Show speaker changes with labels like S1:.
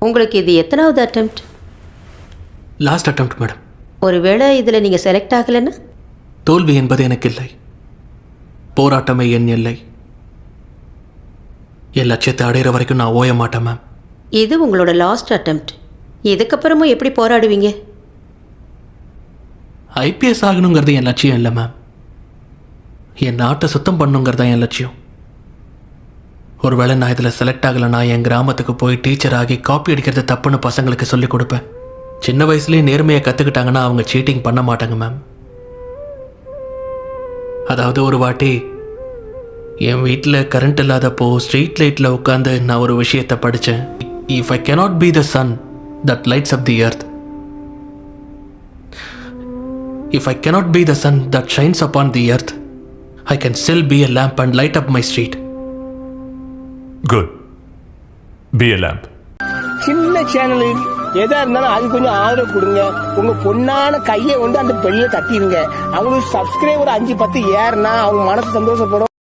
S1: உங்களுக்கு இது எத்தனாவது அட்டெம்ப்ட்?
S2: Last attempt madam.
S1: ஒருவேளை இதில் நீங்கள் செலக்ட் ஆகலைன்னா?
S2: தோல்வி என்பது எனக்கு இல்லை, போராட்டமே என் எல்லை. என் லட்சியத்தை அடையிற வரைக்கும் நான் ஓய மாட்டேன் மேம்.
S1: இது உங்களோட லாஸ்ட் அட்டெம்ப்ட். இதுக்கப்புறமும் எப்படி போராடுவீங்க?
S2: ஐபிஎஸ் ஆகணுங்கிறது என் லட்சியம் இல்லை மேம். என் நாட்டை சுத்தம் பண்ணுங்கிறது தான் என் லட்சியம். ஒருவேளை நான் இதில் செலக்ட் ஆகலைன்னா என் கிராமத்துக்கு போய் டீச்சர் ஆகி காப்பி அடிக்கிறது தப்புன்னு பசங்களுக்கு சொல்லிக் கொடுப்பேன். சின்ன வயசுலேயே நேர்மையை கற்றுக்கிட்டாங்கன்னா அவங்க சீட்டிங் பண்ண மாட்டாங்க மேம். அதாவது ஒரு வாட்டி என் வீட்டில் கரண்ட் இல்லாதப்போ ஸ்ட்ரீட் லைட்டில் உட்காந்து நான் ஒரு விஷயத்தை படித்தேன். If I cannot be the sun that lights up the earth, if I cannot be the sun that shines upon the earth, I can still be a lamp and light up my street.
S3: Good. Be a lamp.
S4: சின்ன channel எதா இருந்தாலும் அது கொஞ்சம் ஆதரவு கொடுங்க. உங்க பொண்ணான கையை வந்து அந்த பெல்ல தட்டிடுங்க. அவங்களுக்கு சப்ஸ்கிரைபர் 5-10 ஏறுனா அவங்க மனசு சந்தோஷப்படும்.